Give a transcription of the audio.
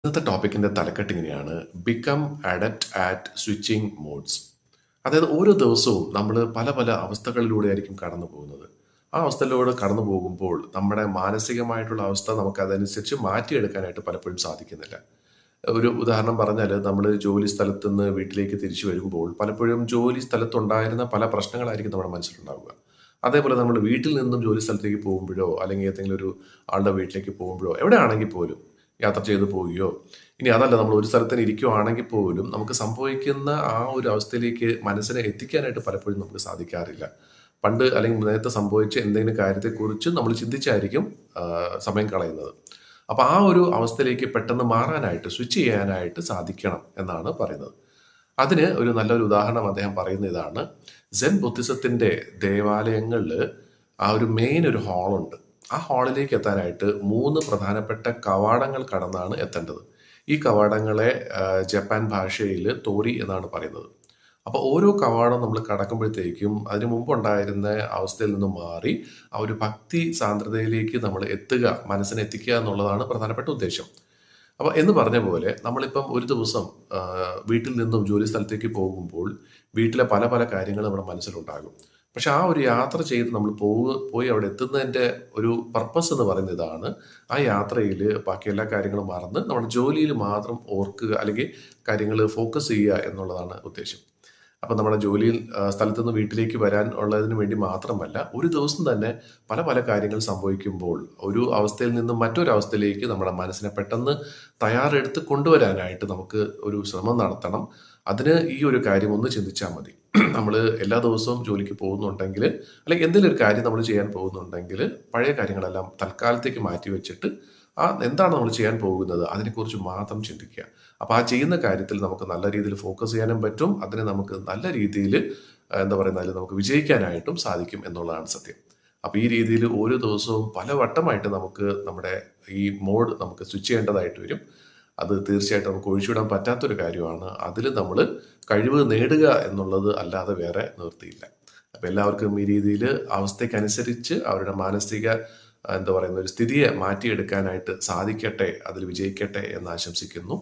ഇന്നത്തെ ടോപ്പിക്കിന്റെ തലക്കെട്ട് ഇങ്ങനെയാണ്: become adept at switching modes. അതായത് ഓരോ ദിവസവും നമ്മൾ പല പല അവസ്ഥകളിലൂടെ ആയിരിക്കും കടന്നു പോകുന്നത്. ആ അവസ്ഥയിലൂടെ കടന്നു പോകുമ്പോൾ നമ്മുടെ മാനസികമായിട്ടുള്ള അവസ്ഥ നമുക്ക് അതനുസരിച്ച് മാറ്റിയെടുക്കാനായിട്ട് പലപ്പോഴും സാധിക്കുന്നില്ല. ഒരു ഉദാഹരണം പറഞ്ഞാൽ, നമ്മൾ ജോലി സ്ഥലത്ത് നിന്ന് വീട്ടിലേക്ക് തിരിച്ചു വരുമ്പോൾ പലപ്പോഴും ജോലി സ്ഥലത്തുണ്ടായിരുന്ന പല പ്രശ്നങ്ങളായിരിക്കും നമ്മുടെ മനസ്സിലുണ്ടാവുക. അതേപോലെ നമ്മൾ വീട്ടിൽ നിന്നും ജോലി സ്ഥലത്തേക്ക് പോകുമ്പോഴോ അല്ലെങ്കിൽ ഏതെങ്കിലും ഒരു ആളുടെ വീട്ടിലേക്ക് പോകുമ്പോഴോ എവിടെയാണെങ്കിൽ പോലും യാത്ര ചെയ്ത് പോവുകയോ, ഇനി അതല്ല നമ്മൾ ഒരു സ്ഥലത്ത് തന്നെ ഇരിക്കുകയാണെങ്കിൽ പോലും നമുക്ക് സംഭവിക്കുന്ന ആ ഒരു അവസ്ഥയിലേക്ക് മനസ്സിനെ എത്തിക്കാനായിട്ട് പലപ്പോഴും നമുക്ക് സാധിക്കാറില്ല. പണ്ട് അല്ലെങ്കിൽ നേരത്തെ സംഭവിച്ച എന്തെങ്കിലും കാര്യത്തെക്കുറിച്ച് നമ്മൾ ചിന്തിച്ചായിരിക്കും സമയം കളയുന്നത്. അപ്പോൾ ആ ഒരു അവസ്ഥയിലേക്ക് പെട്ടെന്ന് മാറാനായിട്ട്, സ്വിച്ച് ചെയ്യാനായിട്ട് സാധിക്കണം എന്നാണ് പറയുന്നത്. അതിന് ഒരു നല്ലൊരു ഉദാഹരണം അദ്ദേഹം പറയുന്ന ഇതാണ്: സെൻ ബുദ്ധിസത്തിന്റെ ദേവാലയങ്ങളിൽ ആ ഒരു മെയിൻ ഒരു ഹാളുണ്ട്. ആ ഹാളിലേക്ക് എത്താനായിട്ട് 3 പ്രധാനപ്പെട്ട കവാടങ്ങൾ കടന്നാണ് എത്തേണ്ടത്. ഈ കവാടങ്ങളെ ജപ്പാൻ ഭാഷയിൽ തോറി എന്നാണ് പറയുന്നത്. അപ്പോൾ ഓരോ കവാടം നമ്മൾ കടക്കുമ്പോഴത്തേക്കും അതിന് മുമ്പുണ്ടായിരുന്ന അവസ്ഥയിൽ നിന്ന് മാറി ആ ഒരു ഭക്തി സാന്ദ്രതയിലേക്ക് നമ്മൾ എത്തുക, മനസ്സിനെ എത്തിക്കുക എന്നുള്ളതാണ് പ്രധാനപ്പെട്ട ഉദ്ദേശം. അപ്പോൾ എന്ന് പറഞ്ഞ പോലെ നമ്മളിപ്പം ഒരു ദിവസം വീട്ടിൽ നിന്നും ജോലി സ്ഥലത്തേക്ക് പോകുമ്പോൾ വീട്ടിലെ പല പല കാര്യങ്ങൾ നമ്മുടെ മനസ്സിലുണ്ടാകും. പക്ഷെ ആ ഒരു യാത്ര ചെയ്ത് നമ്മൾ പോയി അവിടെ എത്തുന്നതിൻ്റെ ഒരു പർപ്പസ് എന്ന് പറയുന്നത് ഇതാണ്: ആ യാത്രയിൽ ബാക്കി എല്ലാ കാര്യങ്ങളും മറന്ന് നമ്മുടെ ജോലിയിൽ മാത്രം ഓർക്കുക, അല്ലെങ്കിൽ കാര്യങ്ങൾ ഫോക്കസ് ചെയ്യുക എന്നുള്ളതാണ് ഉദ്ദേശം. അപ്പം നമ്മുടെ ജോലിയിൽ സ്ഥലത്ത് നിന്ന് വീട്ടിലേക്ക് വരാൻ ഉള്ളതിന് വേണ്ടി മാത്രമല്ല, ഒരു ദിവസം തന്നെ പല പല കാര്യങ്ങൾ സംഭവിക്കുമ്പോൾ ഒരു അവസ്ഥയിൽ നിന്നും മറ്റൊരു അവസ്ഥയിലേക്ക് നമ്മുടെ മനസ്സിനെ പെട്ടെന്ന് തയ്യാറെടുത്ത് കൊണ്ടുവരാനായിട്ട് നമുക്ക് ഒരു ശ്രമം നടത്തണം. അതിന് ഈ ഒരു കാര്യം ഒന്ന് ചിന്തിച്ചാൽ മതി. നമ്മൾ എല്ലാ ദിവസവും ജോലിക്ക് പോകുന്നുണ്ടെങ്കിൽ, അല്ലെങ്കിൽ എന്തെങ്കിലും ഒരു കാര്യം നമ്മൾ ചെയ്യാൻ പോകുന്നുണ്ടെങ്കിൽ, പഴയ കാര്യങ്ങളെല്ലാം തൽക്കാലത്തേക്ക് മാറ്റി വെച്ചിട്ട് എന്താണ് നമ്മൾ ചെയ്യാൻ പോകുന്നത് അതിനെക്കുറിച്ച് മാത്രം ചിന്തിക്കുക. അപ്പോൾ ആ ചെയ്യുന്ന കാര്യത്തിൽ നമുക്ക് നല്ല രീതിയിൽ ഫോക്കസ് ചെയ്യാനും പറ്റും. അതിനെ നമുക്ക് നല്ല രീതിയിൽ എന്താ പറയുന്നത്, അതിൽ നമുക്ക് വിജയിക്കാനായിട്ടും സാധിക്കും എന്നുള്ളതാണ് സത്യം. അപ്പോൾ ഈ രീതിയിൽ ഓരോ ദിവസവും പല വട്ടമായിട്ട് നമുക്ക് നമ്മുടെ ഈ മോഡ് നമുക്ക് സ്വിച്ച് ചെയ്യേണ്ടതായിട്ട് വരും. അത് തീർച്ചയായിട്ടും നമുക്ക് ഒഴിച്ചുവിടാൻ പറ്റാത്തൊരു കാര്യമാണ്. അതിൽ നമ്മൾ കഴിവ് നേടുക എന്നുള്ളത് അല്ലാതെ വേറെ നിവൃത്തിയില്ല. അപ്പോൾ എല്ലാവർക്കും ഈ രീതിയിൽ അവസ്ഥയ്ക്കനുസരിച്ച് അവരുടെ മാനസിക എന്താ പറയുന്ന ഒരു സ്ഥിതിയെ മാറ്റിയെടുക്കാനായിട്ട് സാധിക്കട്ടെ, അതിൽ വിജയിക്കട്ടെ എന്ന് ആശംസിക്കുന്നു.